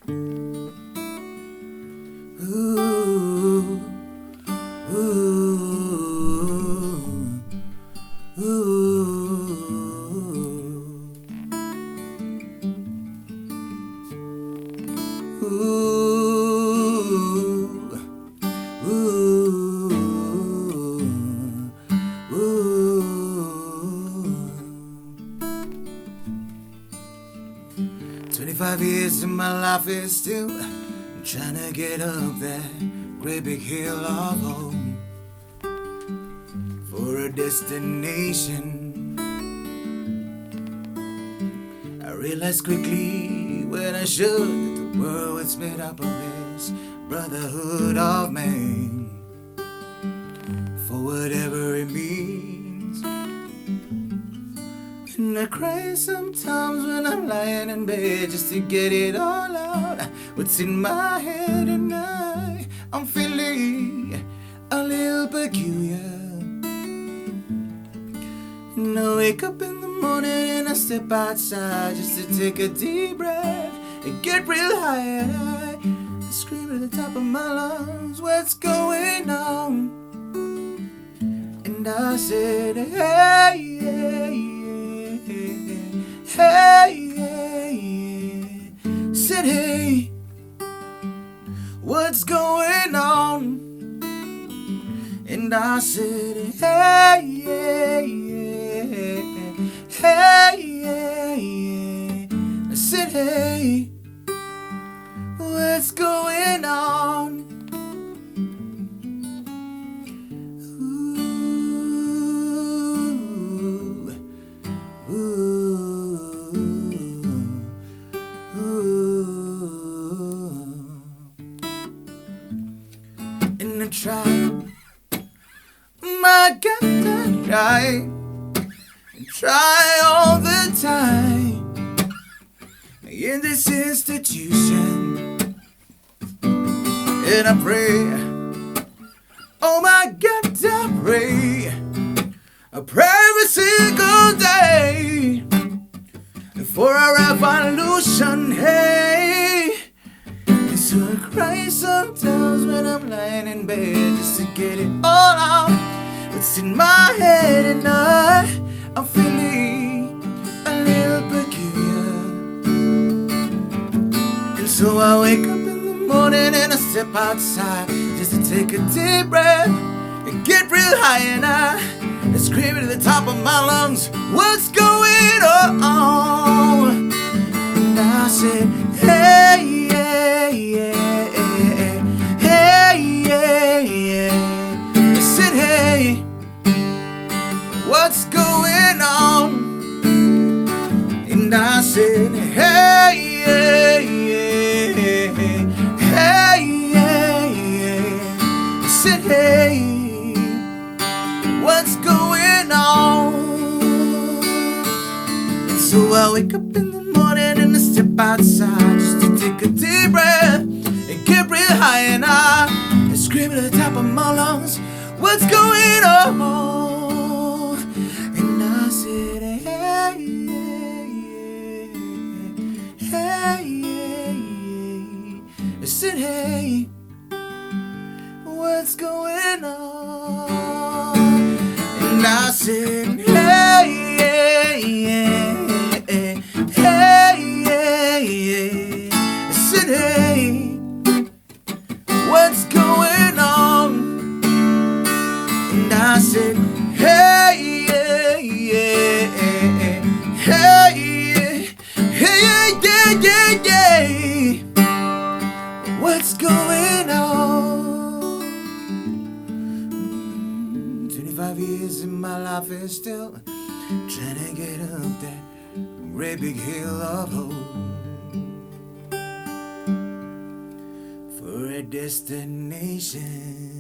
Ooh, ooh, ooh, ooh, ooh. 25 years and my life is still trying to get up that great big hill of hope for a destination. I realized quickly when I should that the world was made up of this brotherhood of man, for whatever it means. And I cry sometimes when I'm lying in bed just to get it all out, what's in my head, and I'm feeling a little peculiar. And I wake up in the morning and I step outside just to take a deep breath and get real high, and I scream at the top of my lungs, what's going on? And I said, hey, yeah, yeah, hey, yeah, yeah. Said, hey, what's going on? And I said, hey, yeah, yeah, hey, yeah, yeah. I said, hey, what's going on? Ooh, ooh, ooh. And I tried, my God, I try all the time in this institution, and I pray, oh my God, I pray every single day for a revolution, hey. And so I cry sometimes when I'm lying in bed just to get it all out, what's in my head, and I'm feeling a little peculiar. And so I wake up in the morning and I step outside just to take a deep breath and get real high, and I scream at the top of my lungs, what's going on? And I said, hey, yeah, yeah, hey, yeah, yeah. I said, hey, what's going on? And I said, hey, yeah, yeah, hey, yeah, yeah. I said, hey, what's going on? And so I wake up in the morning and I step outside just to take a deep breath and get real high, and I scream at the top of my lungs, what's going on? And I said, hey, yeah, yeah, hey, yeah, yeah. I said, hey, what's going on? And I said, hey, yeah, yeah, hey, yeah, yeah. I said, hey, what's going on? And I said, hey, yeah, yeah, hey, yeah, hey, yeah, yeah, yeah. What's going on? 25 years in my life is still trying to get up that great big hill of hope for a destination.